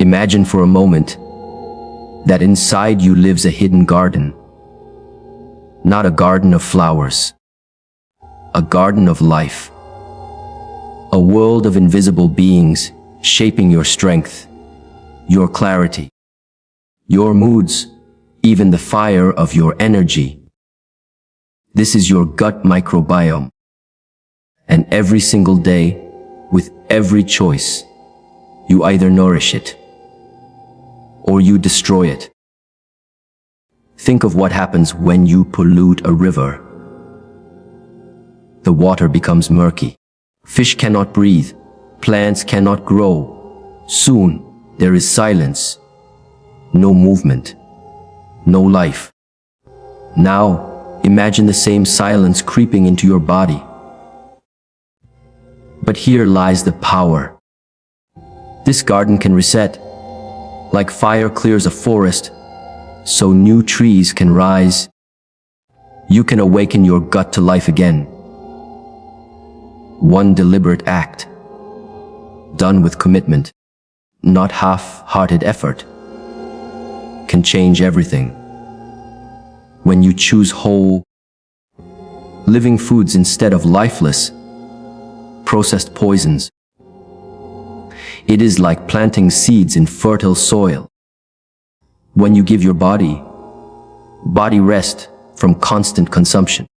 Imagine for a moment that inside you lives a hidden garden. Not a garden of flowers, a garden of life. A world of invisible beings shaping your strength, your clarity, your moods, even the fire of your energy. This is your gut microbiome. And every single day, with every choice, you either nourish it or you destroy it. Think of what happens when you pollute a river. The water becomes murky. Fish cannot breathe. Plants cannot grow. Soon, there is silence. No movement. No life. Now, imagine the same silence creeping into your body. But here lies the power. This garden can reset. Like fire clears a forest, so new trees can rise. You can awaken your gut to life again. One deliberate act, done with commitment, not half-hearted effort, can change everything. When you choose whole, living foods instead of lifeless, processed poisons, it is like planting seeds in fertile soil. When you give your body rest from constant consumption,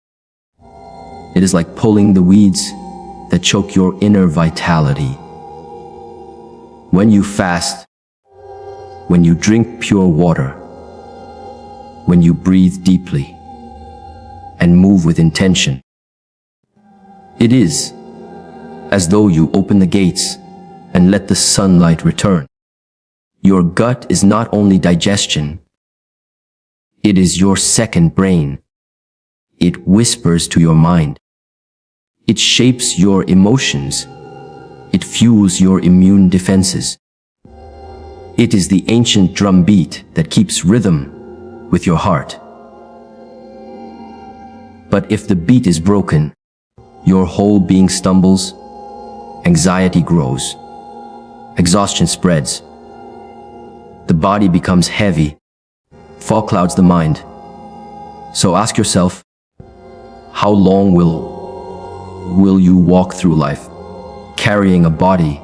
it is like pulling the weeds that choke your inner vitality. When you fast, when you drink pure water, when you breathe deeply and move with intention, it is as though you open the gates and let the sunlight return. Your gut is not only digestion, it is your second brain. It whispers to your mind. It shapes your emotions. It fuels your immune defenses. It is the ancient drumbeat that keeps rhythm with your heart. But if the beat is broken, your whole being stumbles, anxiety grows, exhaustion spreads, the body becomes heavy, fog clouds the mind. So ask yourself, how long will you walk through life carrying a body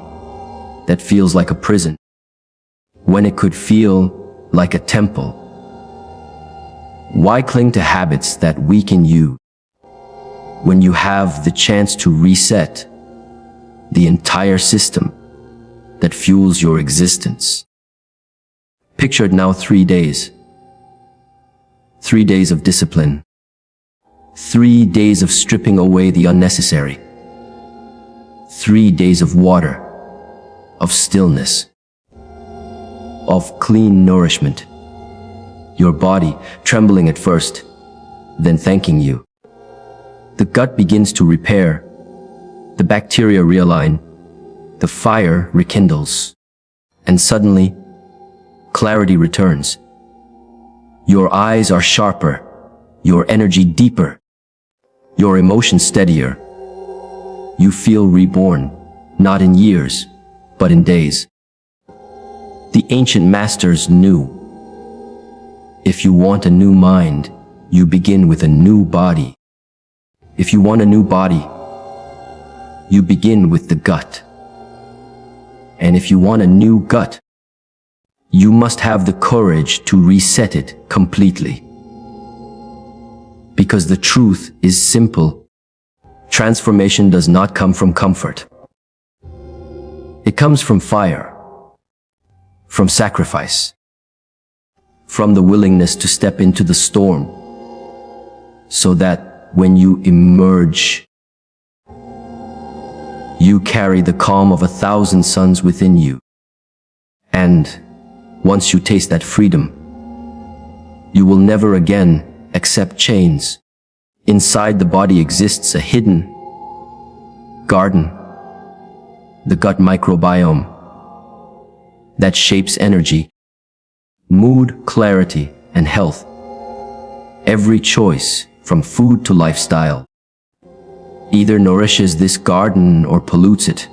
that feels like a prison when it could feel like a temple? Why cling to habits that weaken you when you have the chance to reset the entire system that fuels your existence? Picture it now 3 days. 3 days of discipline. 3 days of stripping away the unnecessary. 3 days of water, of stillness, of clean nourishment. Your body trembling at first, then thanking you. The gut begins to repair. The bacteria realign. The fire rekindles. And suddenly, clarity returns. Your eyes are sharper, your energy deeper, your emotions steadier. You feel reborn, not in years, but in days. The ancient masters knew, if you want a new mind, you begin with a new body. If you want a new body, you begin with the gut. And if you want a new gut, you must have the courage to reset it completely. Because the truth is simple. Transformation does not come from comfort. It comes from fire, from sacrifice, from the willingness to step into the storm, so that when you emerge, you carry the calm of 1,000 suns within you. And once you taste that freedom, you will never again accept chains. Inside the body exists a hidden garden, the gut microbiome, that shapes energy, mood, clarity, and health. Every choice, from food to lifestyle, either nourishes this garden or pollutes it,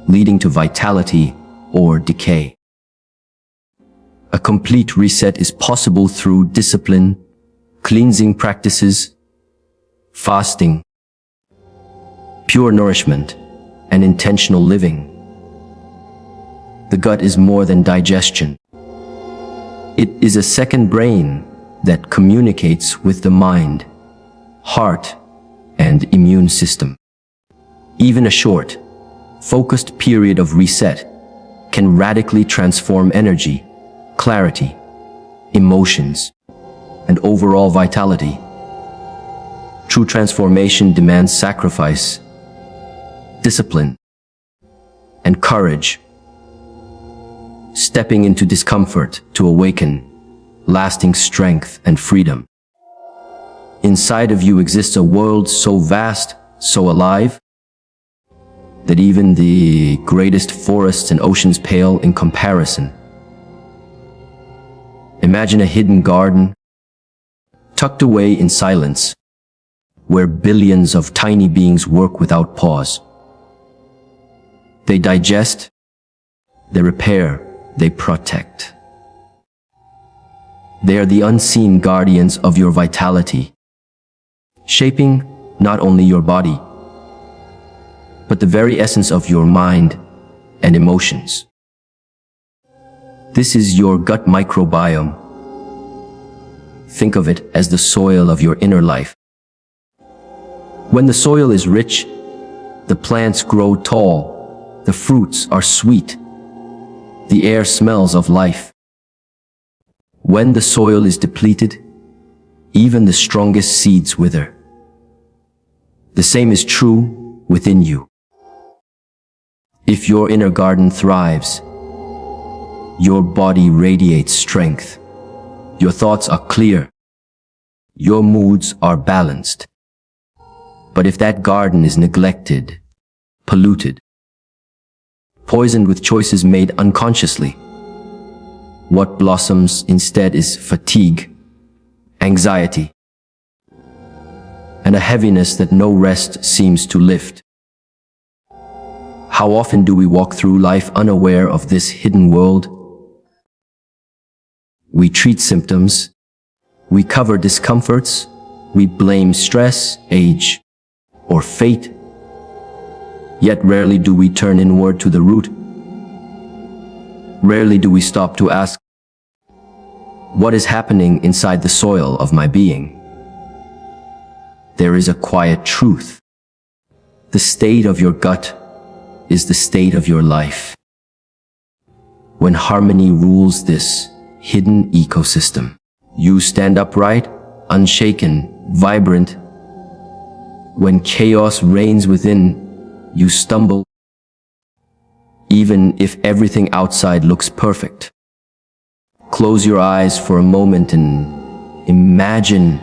leading to vitality or decay. A complete reset is possible through discipline, cleansing practices, fasting, pure nourishment, and intentional living. The gut is more than digestion. It is a second brain that communicates with the mind, heart, and immune system. Even a short, focused period of reset can radically transform energy, clarity, emotions, and overall vitality. True transformation demands sacrifice, discipline, and courage. Stepping into discomfort to awaken lasting strength and freedom. Inside of you exists a world so vast, so alive, that even the greatest forests and oceans pale in comparison. Imagine a hidden garden, tucked away in silence, where billions of tiny beings work without pause. They digest, they repair, they protect. They are the unseen guardians of your vitality, shaping not only your body, but the very essence of your mind and emotions. This is your gut microbiome. Think of it as the soil of your inner life. When the soil is rich, the plants grow tall, the fruits are sweet, the air smells of life. When the soil is depleted, even the strongest seeds wither. The same is true within you. If your inner garden thrives, your body radiates strength, your thoughts are clear, your moods are balanced. But if that garden is neglected, polluted, poisoned with choices made unconsciously, what blossoms instead is fatigue, anxiety, and a heaviness that no rest seems to lift. How often do we walk through life unaware of this hidden world? We treat symptoms, we cover discomforts, we blame stress, age, or fate. Yet rarely do we turn inward to the root. Rarely do we stop to ask, what is happening inside the soil of my being? There is a quiet truth. The state of your gut is the state of your life. When harmony rules this hidden ecosystem, you stand upright, unshaken, vibrant. When chaos reigns within, you stumble, even if everything outside looks perfect. Close your eyes for a moment and imagine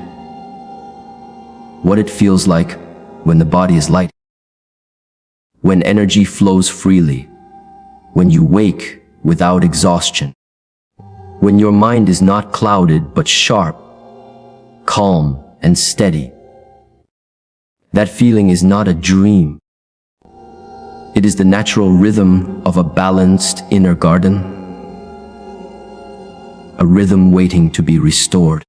what it feels like when the body is light, when energy flows freely, when you wake without exhaustion, when your mind is not clouded but sharp, calm, and steady. That feeling is not a dream. It is the natural rhythm of a balanced inner garden, a rhythm waiting to be restored.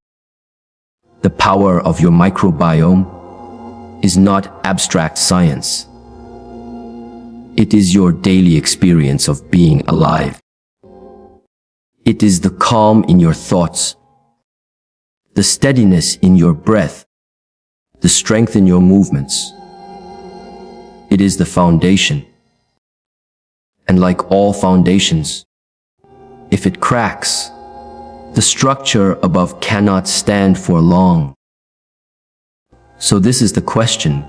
The power of your microbiome is not abstract science. It is your daily experience of being alive. It is the calm in your thoughts, the steadiness in your breath, the strength in your movements. It is the foundation. And like all foundations, if it cracks, the structure above cannot stand for long. So this is the question,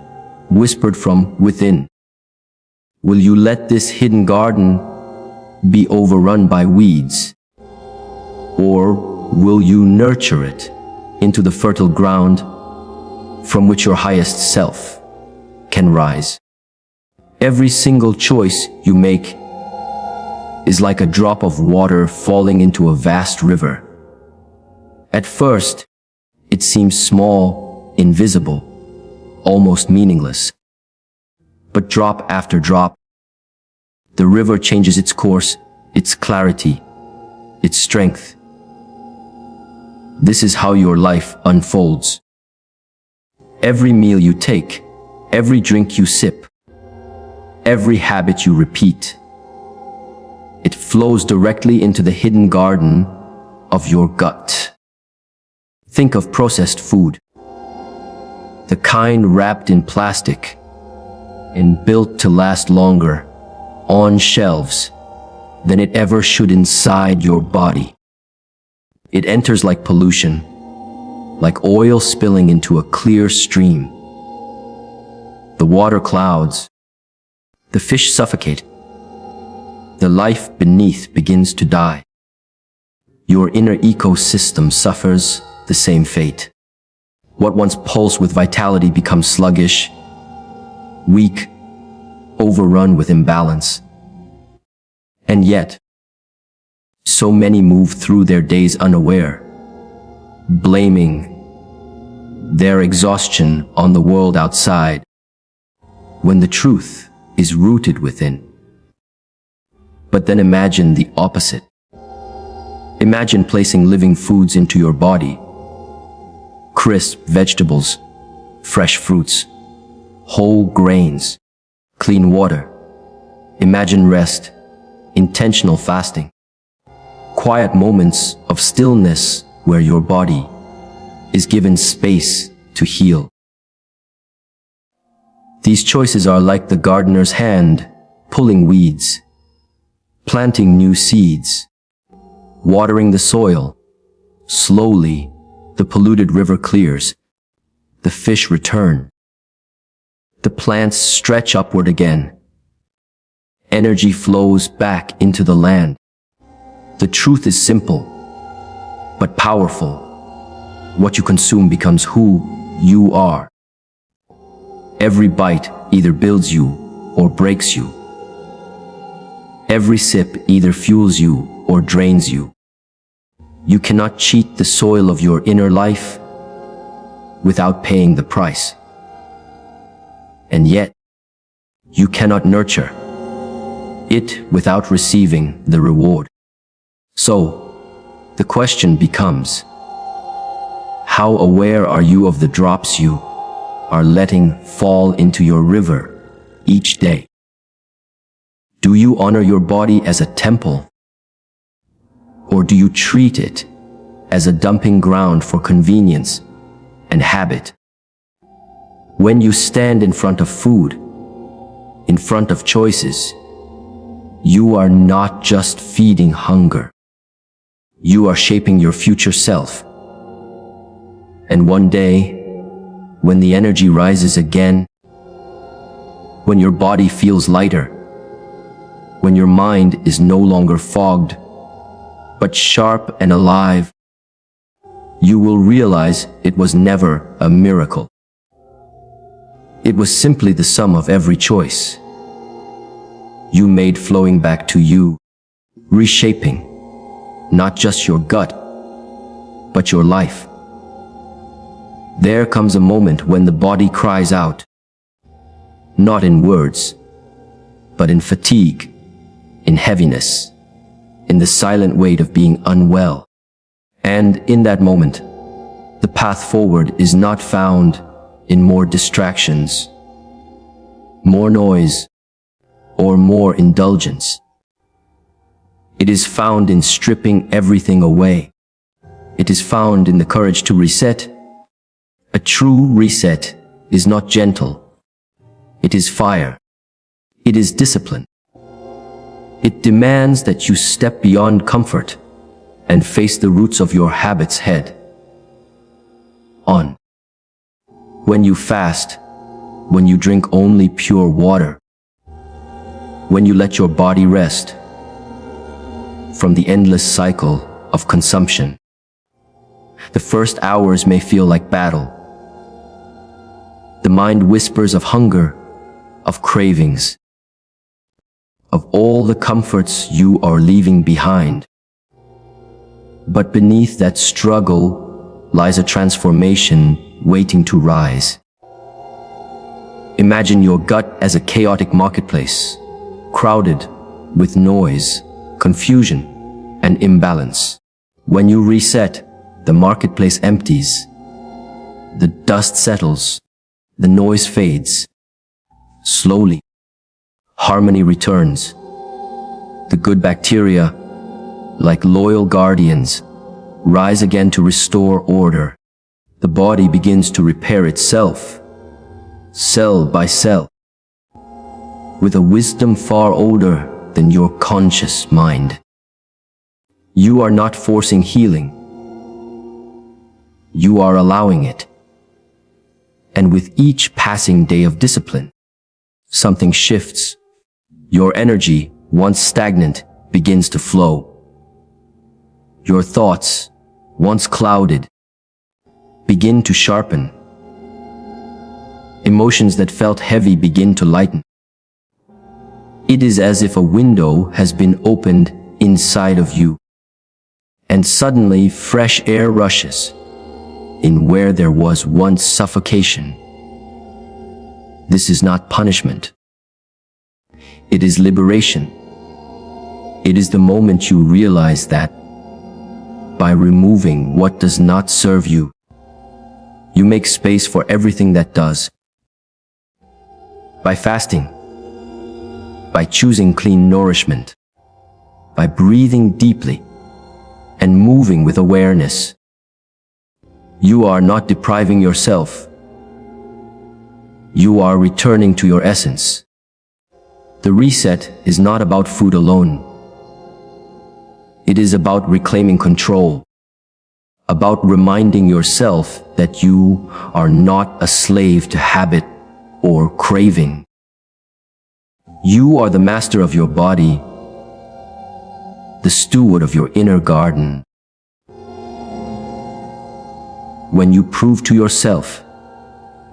whispered from within. Will you let this hidden garden be overrun by weeds? Or will you nurture it into the fertile ground from which your highest self can rise? Every single choice you make is like a drop of water falling into a vast river. At first, it seems small, invisible, almost meaningless. But drop after drop, the river changes its course its clarity, its strength. This is how your life unfolds. Every meal you take, every drink you sip, every habit you repeat, it flows directly into the hidden garden of your gut. Think of processed food, the kind wrapped in plastic and built to last longer on shelves than it ever should inside your body. It enters like pollution, like oil spilling into a clear stream. The water clouds, the fish suffocate, the life beneath begins to die. Your inner ecosystem suffers the same fate. What once pulsed with vitality becomes sluggish, weak, overrun with imbalance. And yet, so many move through their days unaware, blaming their exhaustion on the world outside, when the truth is rooted within. But then imagine the opposite. Imagine placing living foods into your body. Crisp vegetables, fresh fruits, whole grains, clean water. Imagine rest, intentional fasting, quiet moments of stillness where your body is given space to heal. These choices are like the gardener's hand, pulling weeds, planting new seeds, watering the soil. Slowly, the polluted river clears, the fish return, the plants stretch upward again. Energy flows back into the land. The truth is simple, but powerful. What you consume becomes who you are. Every bite either builds you or breaks you. Every sip either fuels you or drains you. You cannot cheat the soil of your inner life without paying the price. And yet, you cannot nurture it without receiving the reward. So, the question becomes, how aware are you of the drops you are letting fall into your river each day? Do you honor your body as a temple? Or do you treat it as a dumping ground for convenience and habit? When you stand in front of food, in front of choices, you are not just feeding hunger. You are shaping your future self. And one day, when the energy rises again, when your body feels lighter, when your mind is no longer fogged, but sharp and alive, you will realize it was never a miracle. It was simply the sum of every choice you made flowing back to you, reshaping not just your gut, but your life. There comes a moment when the body cries out, not in words, but in fatigue, in heaviness, in the silent weight of being unwell. And in that moment, the path forward is not found in more distractions, more noise, or more indulgence. It is found in stripping everything away. It is found in the courage to reset. A true reset is not gentle. It is fire. It is discipline. It demands that you step beyond comfort and face the roots of your habits head on. When you fast, when you drink only pure water, when you let your body rest from the endless cycle of consumption, the first hours may feel like battle. The mind whispers of hunger, of cravings, of all the comforts you are leaving behind. But beneath that struggle lies a transformation waiting to rise. Imagine your gut as a chaotic marketplace, crowded with noise, confusion, and imbalance. When you reset, the marketplace empties. The dust settles. The noise fades. Slowly, harmony returns. The good bacteria, like loyal guardians, rise again to restore order. The body begins to repair itself, cell by cell, with a wisdom far older than your conscious mind. You are not forcing healing. You are allowing it. And with each passing day of discipline, something shifts. Your energy, once stagnant, begins to flow. Your thoughts, once clouded, begin to sharpen. Emotions that felt heavy begin to lighten. It is as if a window has been opened inside of you, and suddenly fresh air rushes in where there was once suffocation. This is not punishment. It is liberation. It is the moment you realize that by removing what does not serve you, you make space for everything that does. By fasting, by choosing clean nourishment, by breathing deeply and moving with awareness, you are not depriving yourself. You are returning to your essence. The reset is not about food alone. It is about reclaiming control, about reminding yourself that you are not a slave to habit or craving. You are the master of your body, the steward of your inner garden. When you prove to yourself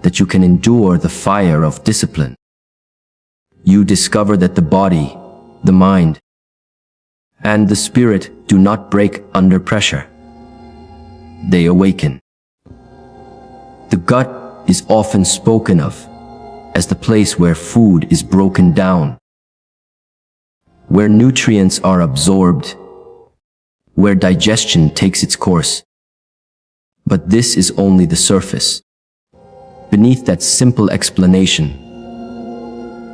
that you can endure the fire of discipline, you discover that the body, the mind, and the spirit do not break under pressure. They awaken. The gut is often spoken of as the place where food is broken down, where nutrients are absorbed, where digestion takes its course. But this is only the surface. Beneath that simple explanation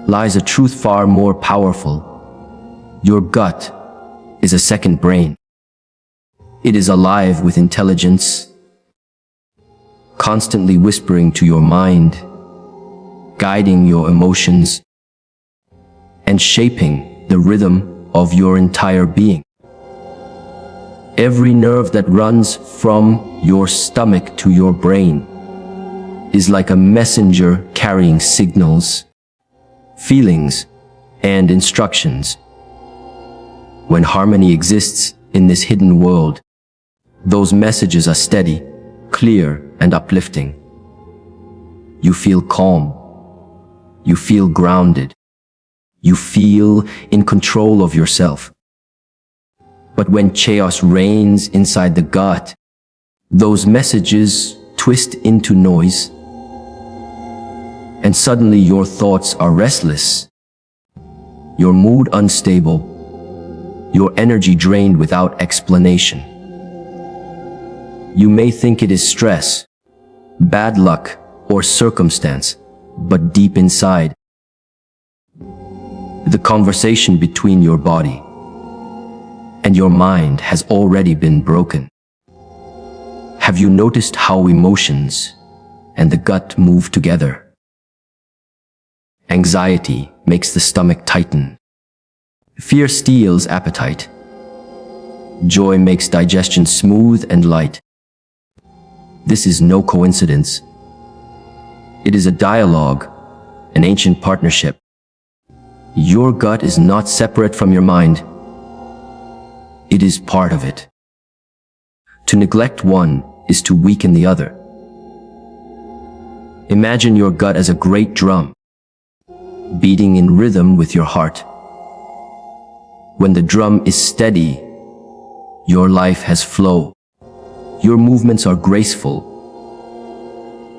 lies a truth far more powerful. Your gut is a second brain. It is alive with intelligence, constantly whispering to your mind, guiding your emotions, and shaping the rhythm of your entire being. Every nerve that runs from your stomach to your brain is like a messenger carrying signals, feelings, and instructions. When harmony exists in this hidden world, those messages are steady, clear, and uplifting. You feel calm. You feel grounded. You feel in control of yourself. But when chaos reigns inside the gut, those messages twist into noise, and suddenly your thoughts are restless, your mood unstable, your energy drained without explanation. You may think it is stress, bad luck, or circumstance, but deep inside, the conversation between your body and your mind has already been broken. Have you noticed how emotions and the gut move together? Anxiety makes the stomach tighten. Fear steals appetite. Joy makes digestion smooth and light. This is no coincidence. It is a dialogue, an ancient partnership. Your gut is not separate from your mind. It is part of it. To neglect one is to weaken the other. Imagine your gut as a great drum, beating in rhythm with your heart. When the drum is steady, your life has flow. Your movements are graceful,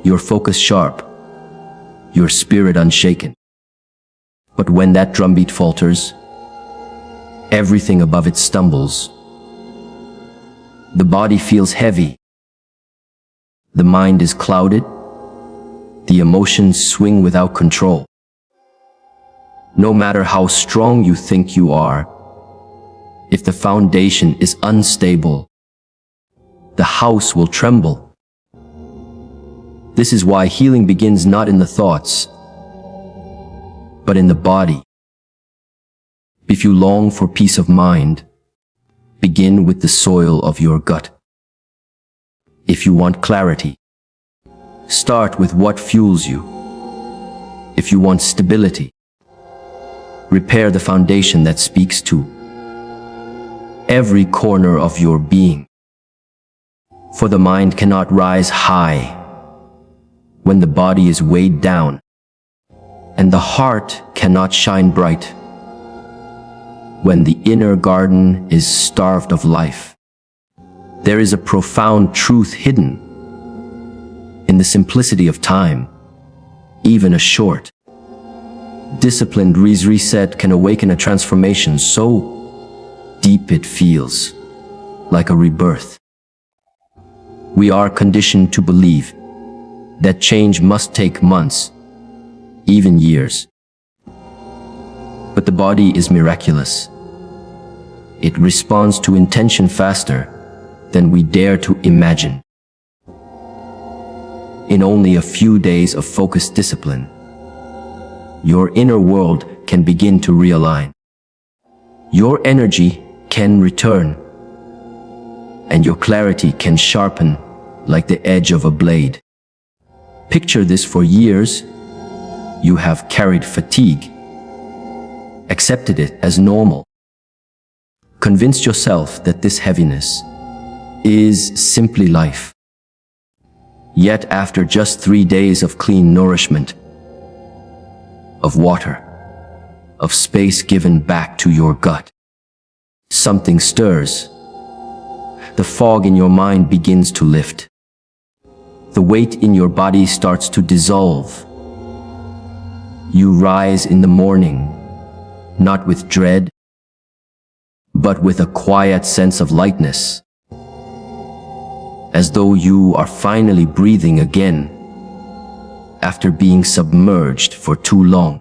your focus sharp, your spirit unshaken. But when that drumbeat falters, Everything above it stumbles. The body feels heavy. The mind is clouded. The emotions swing without control. No matter how strong you think you are, if the foundation is unstable, the house will tremble. This is why healing begins not in the thoughts, but in the body. If you long for peace of mind, begin with the soil of your gut. If you want clarity, start with what fuels you. If you want stability, repair the foundation that speaks to every corner of your being. For the mind cannot rise high when the body is weighed down, and the heart cannot shine bright when the inner garden is starved of life. There is a profound truth hidden in the simplicity of time. Even a short, disciplined reset can awaken a transformation so deep it feels like a rebirth. We are conditioned to believe that change must take months, even years. But the body is miraculous. It responds to intention faster than we dare to imagine. In only a few days of focused discipline, your inner world can begin to realign. Your energy can return, and your clarity can sharpen like the edge of a blade. Picture this: for years, you have carried fatigue, accepted it as normal, convinced yourself that this heaviness is simply life. Yet after just 3 days of clean nourishment, of water, of space given back to your gut, something stirs. The fog in your mind begins to lift. The weight in your body starts to dissolve. You rise in the morning, not with dread, but with a quiet sense of lightness, as though you are finally breathing again after being submerged for too long.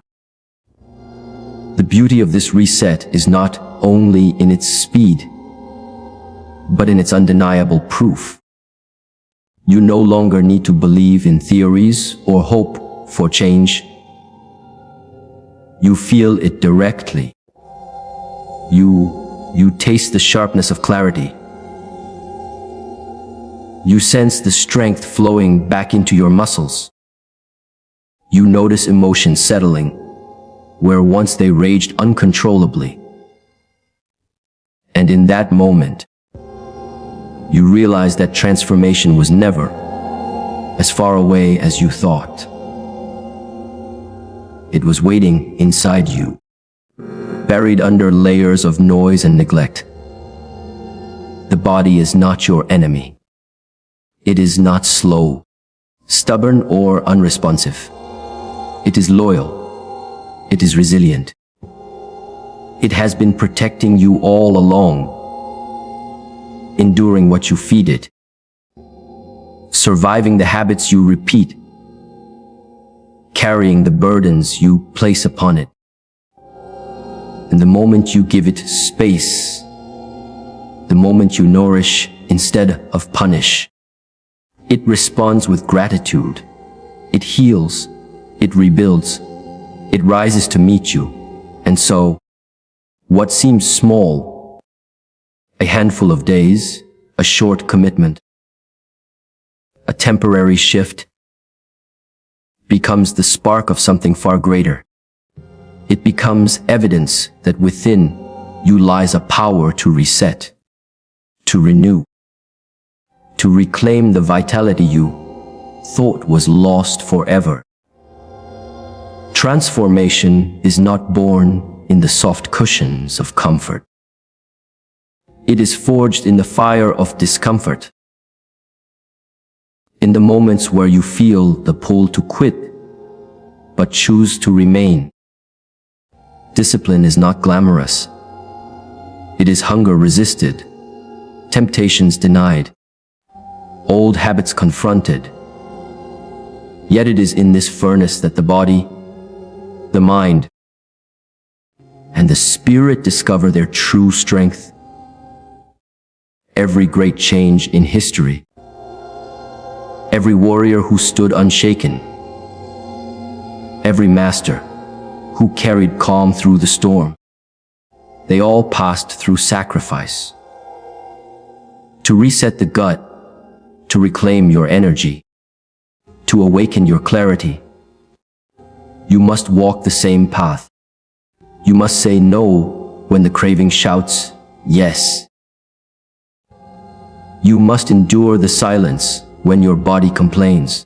The beauty of this reset is not only in its speed, but in its undeniable proof. You no longer need to believe in theories or hope for change. You feel it directly. You taste the sharpness of clarity. You sense the strength flowing back into your muscles. You notice emotions settling where once they raged uncontrollably. And in that moment, you realize that transformation was never as far away as you thought. It was waiting inside you, buried under layers of noise and neglect. The body is not your enemy. It is not slow, stubborn, or unresponsive. It is loyal. It is resilient. It has been protecting you all along, enduring what you feed it, surviving the habits you repeat, carrying the burdens you place upon it. And the moment you give it space, the moment you nourish instead of punish, it responds with gratitude. It heals, it rebuilds, it rises to meet you. And so, what seems small, a handful of days, a short commitment, a temporary shift, becomes the spark of something far greater. It becomes evidence that within you lies a power to reset, to renew, to reclaim the vitality you thought was lost forever. Transformation is not born in the soft cushions of comfort. It is forged in the fire of discomfort. In the moments where you feel the pull to quit, but choose to remain. Discipline is not glamorous. is hunger resisted, temptations denied, old habits confronted. Yet it is in this furnace that the body, the mind, and the spirit discover their true strength. Every great change in history, every warrior who stood unshaken, every master who carried calm through the storm, they all passed through sacrifice. To reset the gut, to reclaim your energy, to awaken your clarity, you must walk the same path. You must say no when the craving shouts yes. You must endure the silence when your body complains.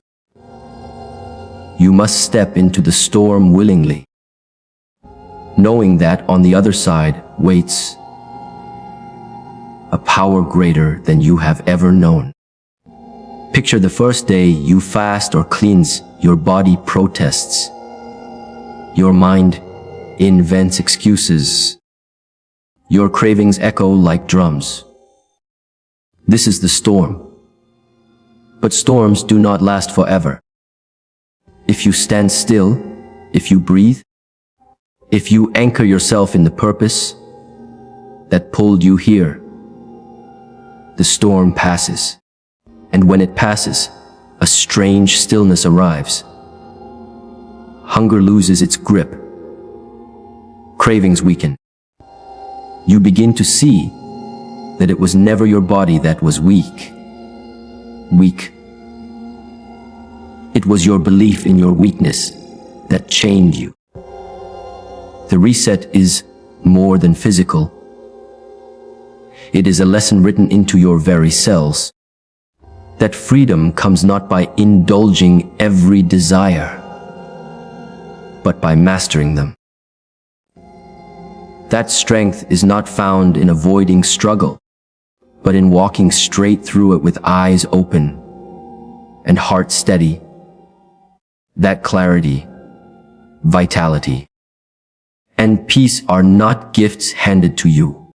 You must step into the storm willingly, knowing that on the other side waits a power greater than you have ever known. Picture the first day you fast or cleanse, your body protests. Your mind invents excuses. Your cravings echo like drums. This is the storm. But storms do not last forever. If you stand still, if you breathe, if you anchor yourself in the purpose that pulled you here, the storm passes. And when it passes, a strange stillness arrives. Hunger loses its grip. Cravings weaken. You begin to see that it was never your body that was weak. It was your belief in your weakness that chained you. The reset is more than physical. It is a lesson written into your very cells. That freedom comes not by indulging every desire, but by mastering them. That strength is not found in avoiding struggle, but in walking straight through it with eyes open and heart steady. That clarity, vitality, and peace are not gifts handed to you.